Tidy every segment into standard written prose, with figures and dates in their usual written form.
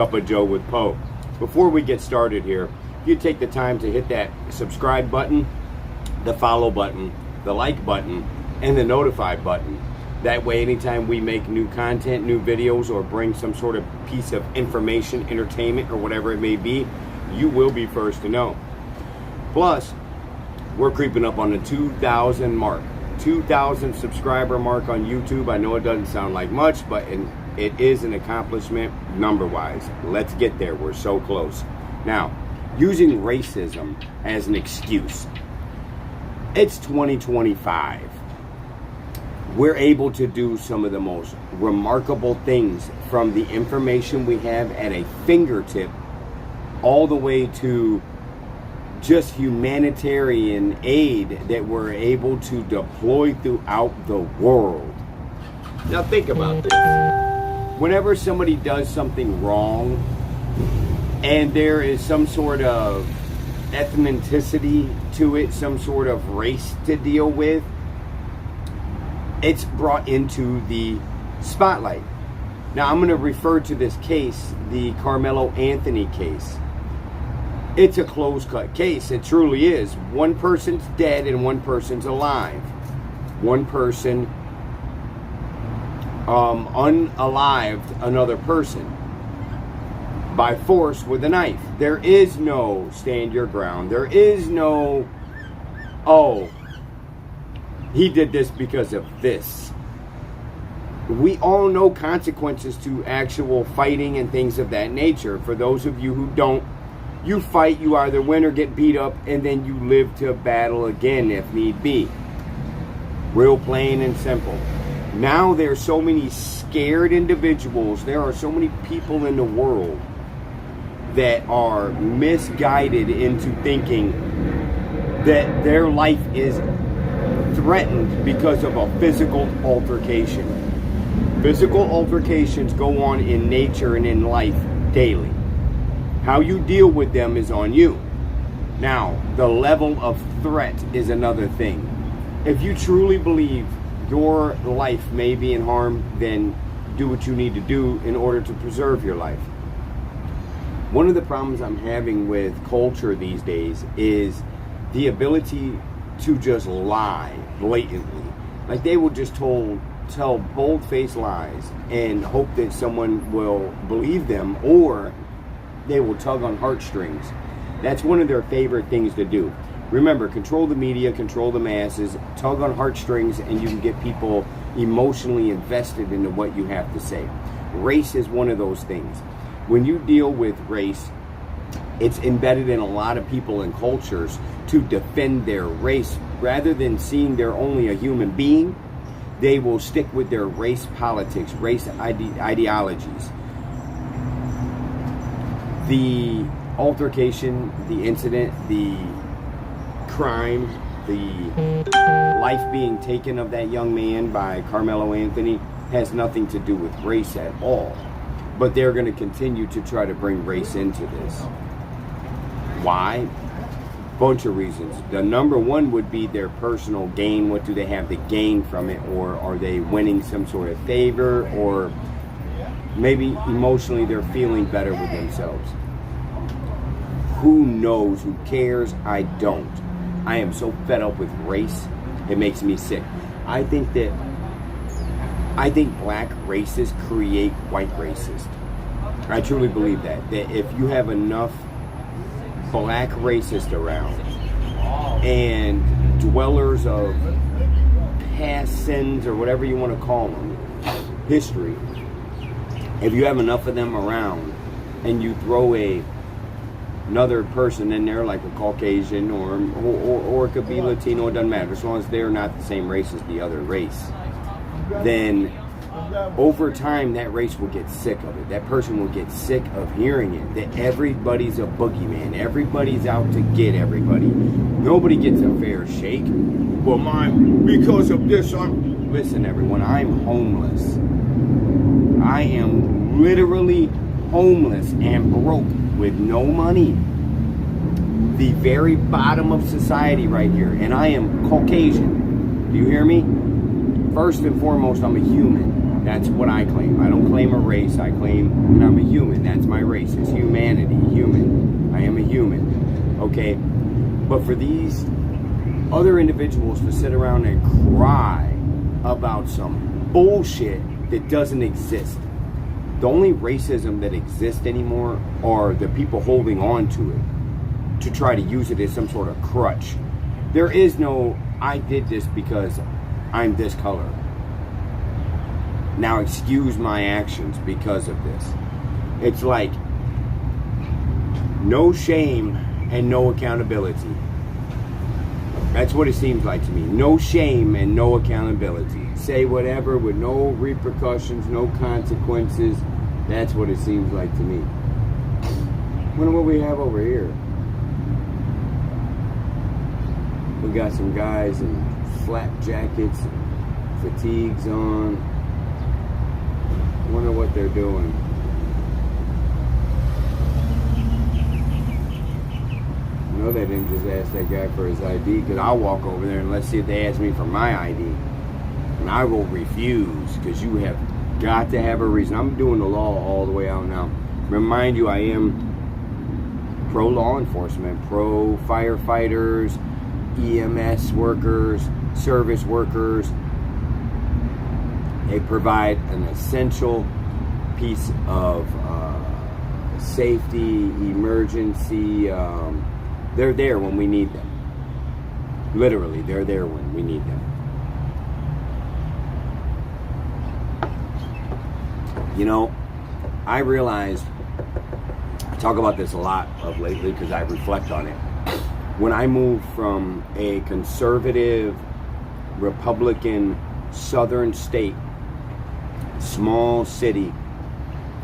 Cup of Joe with Poe. Before we get started here, if you take the time to hit that subscribe button, the follow button, the like button, and the notify button. That way, anytime we make new content, new videos, or bring some sort of piece of information, entertainment, or whatever it may be, you will be first to know. Plus, we're creeping up on the 2,000 mark. 2,000 subscriber mark on YouTube. I know it doesn't sound like much, but it is an accomplishment number-wise. Let's get there. We're so close. Now, using racism as an excuse. It's 2025. We're able to do some of the most remarkable things, from the information we have at a fingertip all the way to just humanitarian aid that we're able to deploy throughout the world. Now think about this. Whenever somebody does something wrong and there is some sort of ethnicity to it, some sort of race to deal with, it's brought into the spotlight. Now I'm going to refer to this case, the Carmelo Anthony case. It's a close-cut case. It truly is. One person's dead and one person's alive. One person unalived another person by force with a knife. There is no stand your ground. There is no, oh, he did this because of this. We all know consequences to actual fighting and things of that nature. For those of you who don't, you fight, you either win or get beat up, and then you live to battle again if need be. Real plain and simple. Now there's so many scared individuals. There are so many people in the world that are misguided into thinking that their life is threatened because of a physical altercation. Physical altercations go on in nature and in life daily. How you deal with them is on you. Now, the level of threat is another thing. If you truly believe your life may be in harm, then do what you need to do in order to preserve your life. One of the problems I'm having with culture these days is the ability to just lie blatantly. Like they will just tell bold-faced lies and hope that someone will believe them, or they will tug on heartstrings. That's one of their favorite things to do. Remember, control the media, control the masses, tug on heartstrings, and you can get people emotionally invested into what you have to say. Race is one of those things. When you deal with race, it's embedded in a lot of people and cultures to defend their race. Rather than seeing they're only a human being, they will stick with their race politics, race ideologies. The altercation, the incident, the crime, the life being taken of that young man by Carmelo Anthony has nothing to do with race at all. But they're going to continue to try to bring race into this. Why? Bunch of reasons. The number one would be their personal gain. What do they have to gain from it? Or are they winning some sort of favor? Or maybe emotionally they're feeling better with themselves. Who knows? Who cares? I don't. I am so fed up with race, it makes me sick. I think black racists create white racists. I truly believe that if you have enough black racists around and dwellers of past sins, or whatever you want to call them, history, if you have enough of them around and you throw another person in there, like a Caucasian or it could be Latino, it doesn't matter, as long as they're not the same race as the other race, then over time that race will get sick of it. That person will get sick of hearing it, that everybody's a boogeyman, everybody's out to get everybody, nobody gets a fair shake. Well, mine, because of this, listen everyone, I'm homeless. I am literally homeless and broke with no money. The very bottom of society right here. And I am Caucasian. Do you hear me? First and foremost, I'm a human. That's what I claim. I don't claim a race. I claim, and I'm a human. That's my race. It's humanity, human. I am a human. Okay? But for these other individuals to sit around and cry about some bullshit that doesn't exist. The only racism that exists anymore are the people holding on to it to try to use it as some sort of crutch. There is no, I did this because I'm this color. Now excuse my actions because of this. It's like no shame and no accountability. That's what it seems like to me. No shame and no accountability. Say whatever with no repercussions, no consequences. That's what it seems like to me. Wonder what we have over here. We got some guys in flak jackets, fatigues on. Wonder what they're doing. I know they didn't just ask that guy for his ID, because I'll walk over there and let's see if they ask me for my ID. And I will refuse, because you have got to have a reason. I'm doing the law all the way out now. Remind you, I am pro law enforcement, pro firefighters, EMS workers, service workers. They provide an essential piece of safety, emergency. They're there when we need them. Literally, they're there when we need them. You know, I realized, I talk about this a lot of lately because I reflect on it. When I moved from a conservative, Republican, southern state, small city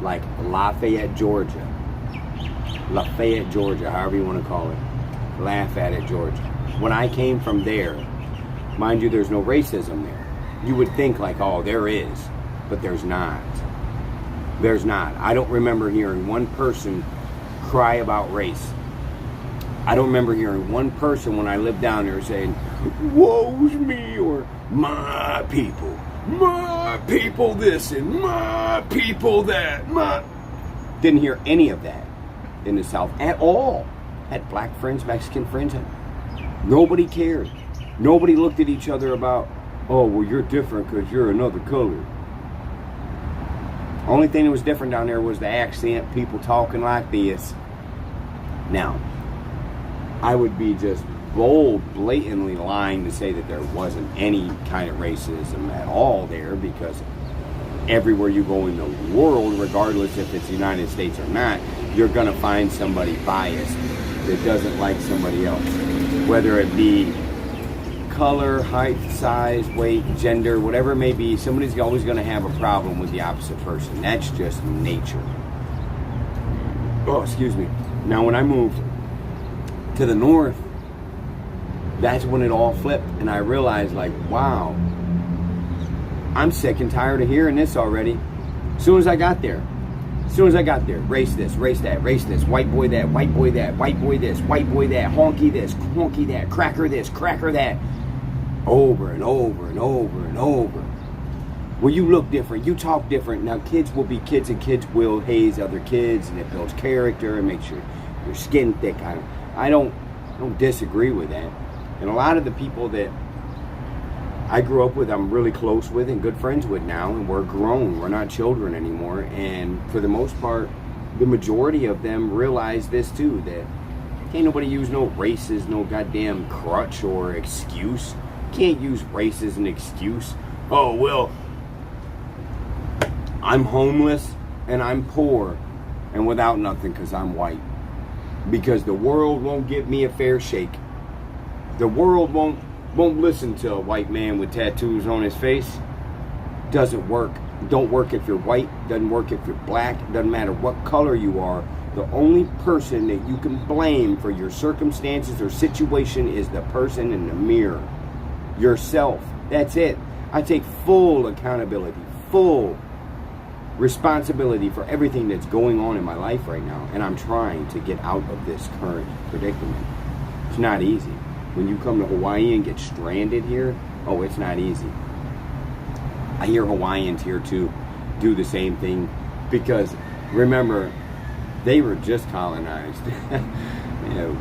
like Lafayette, Georgia, however you want to call it, laugh at it, Georgia. When I came from there, mind you, there's no racism there. You would think like, oh, there is, but there's not. There's not. I don't remember hearing one person cry about race. I don't remember hearing one person when I lived down there saying, woe's me, or my people this, and my people that, Didn't hear any of that in the South at all. Had black friends, Mexican friends. Nobody cared. Nobody looked at each other about, oh, well, you're different because you're another color. Only thing that was different down there was the accent, people talking like this. Now, I would be just bold, blatantly lying to say that there wasn't any kind of racism at all there, because everywhere you go in the world, regardless if it's the United States or not, you're going to find somebody biased that doesn't like somebody else. Whether it be color, height, size, weight, gender, whatever it may be, somebody's always going to have a problem with the opposite person. That's just nature. Oh, excuse me. Now, when I moved to the north, that's when it all flipped, and I realized, like, wow, I'm sick and tired of hearing this already. As soon as I got there, race this, race that, race this, white boy that, white boy that, white boy this, white boy that, honky this, honky that, cracker this, cracker that, over and over and over and over. Well, you look different, you talk different. Now, kids will be kids, and kids will haze other kids, and it builds character and makes your skin thick. I don't disagree with that. And a lot of the people that I grew up with, I'm really close with and good friends with now, and we're grown. We're not children anymore. And for the most part, the majority of them realize this too, that can't nobody use no race as no goddamn crutch or excuse. Can't use race as an excuse. Oh, well, I'm homeless and I'm poor and without nothing because I'm white. Because the world won't give me a fair shake. The world won't listen to a white man with tattoos on his face. Doesn't work. Don't work if you're white. Doesn't work if you're black. Doesn't matter what color you are. The only person that you can blame for your circumstances or situation is the person in the mirror. Yourself. That's it. I take full accountability, full responsibility for everything that's going on in my life right now. And I'm trying to get out of this current predicament. It's not easy. When you come to Hawaii and get stranded here, oh, it's not easy. I hear Hawaiians here too do the same thing, because remember, they were just colonized. You know,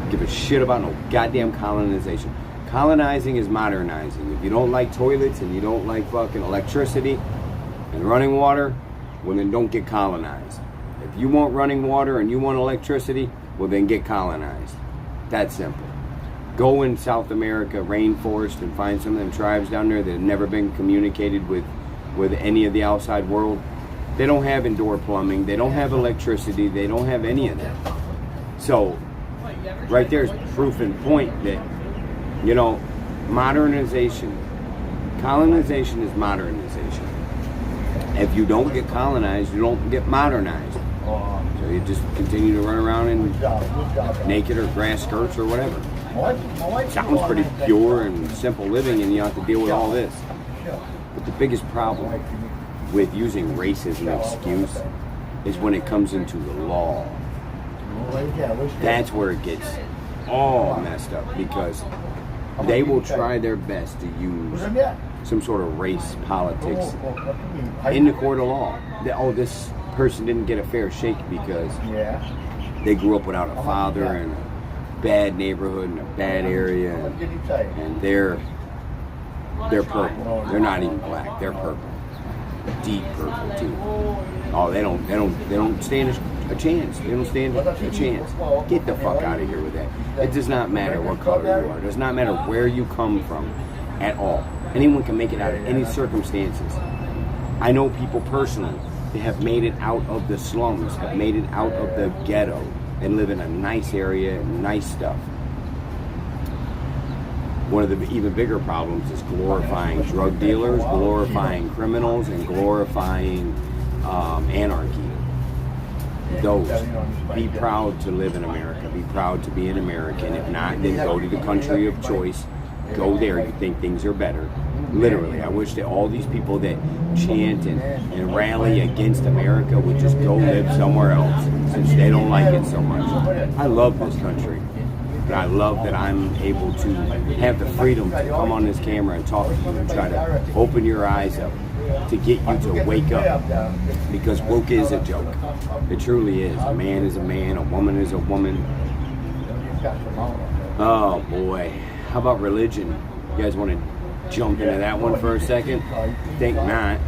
give a shit about no goddamn colonization. Colonizing is modernizing. If you don't like toilets and you don't like fucking electricity and running water, well then don't get colonized. If you want running water and you want electricity, well then get colonized. That's simple. Go in South America, rainforest, and find some of them tribes down there that have never been communicated with any of the outside world. They don't have indoor plumbing. They don't have electricity. They don't have any of that. So, right there's proof and point that, you know, modernization, colonization is modernization. If you don't get colonized, you don't get modernized. So you just continue to run around in naked or grass skirts or whatever. Sounds pretty pure and simple living, and you don't have to deal with all this. But the biggest problem with using race as an excuse is when it comes into the law. That's where it gets all messed up, because they will try their best to use some sort of race politics in the court of law. Oh, this person didn't get a fair shake because they grew up without a father in a bad neighborhood in a bad area, and they're purple. They're not even black. They're purple, deep purple too. Oh, they don't stand a chance. They don't stand a chance. Get the fuck out of here with that. It does not matter what color you are. It does not matter where you come from at all. Anyone can make it out of any circumstances. I know people personally that have made it out of the slums, have made it out of the ghetto, and live in a nice area, nice stuff. One of the even bigger problems is glorifying drug dealers, glorifying criminals, and glorifying anarchy. Those. Be proud to live in America. Be proud to be an American. If not, then go to the country of choice. Go there. You think things are better. Literally, I wish that all these people that chant and rally against America would just go live somewhere else, since they don't like it so much. I love this country, but I love that I'm able to have the freedom to come on this camera and talk to you and try to open your eyes up, to get you to wake up, because woke is a joke. It truly is. A man is a man, a woman is a woman. Oh boy, how about religion? You guys want to jump into that one for a second? Think not,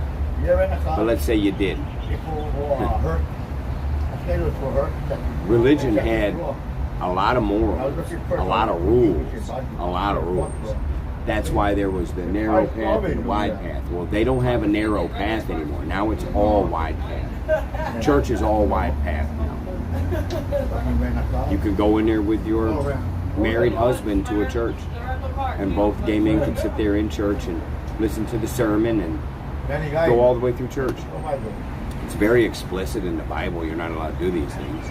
but let's say you did. Religion had a lot of morals, a lot of rules. That's why there was the narrow path and the wide path. Well, they don't have a narrow path anymore. Now it's all wide path. Church is all wide path now. You could go in there with your married husband to a church, and both gay men could sit there in church and listen to the sermon and go all the way through church. It's very explicit in the Bible. You're not allowed to do these things.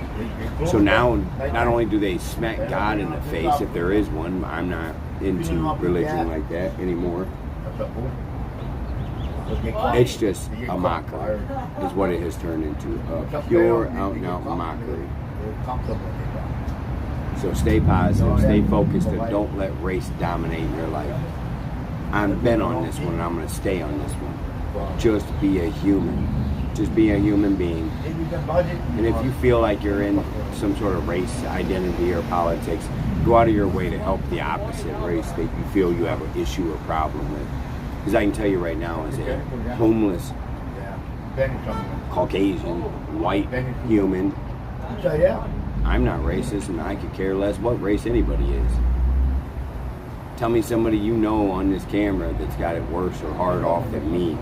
So now, not only do they smack God in the face, if there is one, I'm not into religion like that anymore. It's just a mockery, is what it has turned into. A pure, out-and-out mockery. So stay positive, stay focused, and don't let race dominate your life. I'm bent on this one, and I'm going to stay on this one. Just be a human. Just be a human being. And if you feel like you're in some sort of race identity or politics, go out of your way to help the opposite race that you feel you have an issue or problem with. Because I can tell you right now, as a homeless, Caucasian, white human, I'm not racist, and I could care less what race anybody is. Tell me somebody you know on this camera that's got it worse or hard off than me.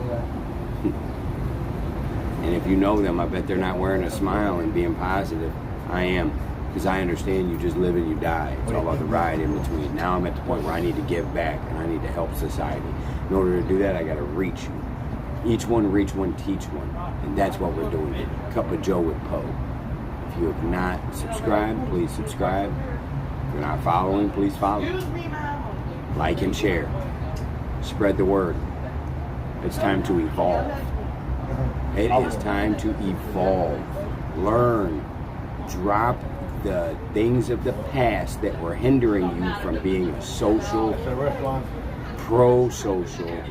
And if you know them, I bet they're not wearing a smile and being positive. I am, because I understand you just live and you die. It's all about the ride in between. Now I'm at the point where I need to give back and I need to help society. In order to do that, I got to reach you. Each one reach one, teach one. And that's what we're doing here. Cup of Joe with Poe. If you have not subscribed, please subscribe. If you're not following, please follow. Like and share. Spread the word. It's time to evolve. It is time to evolve. Learn. Drop the things of the past that were hindering you from being a social, pro-social,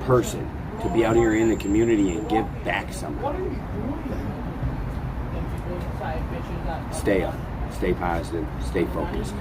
person to be out here in the community and give back something. Stay up, stay positive, stay focused.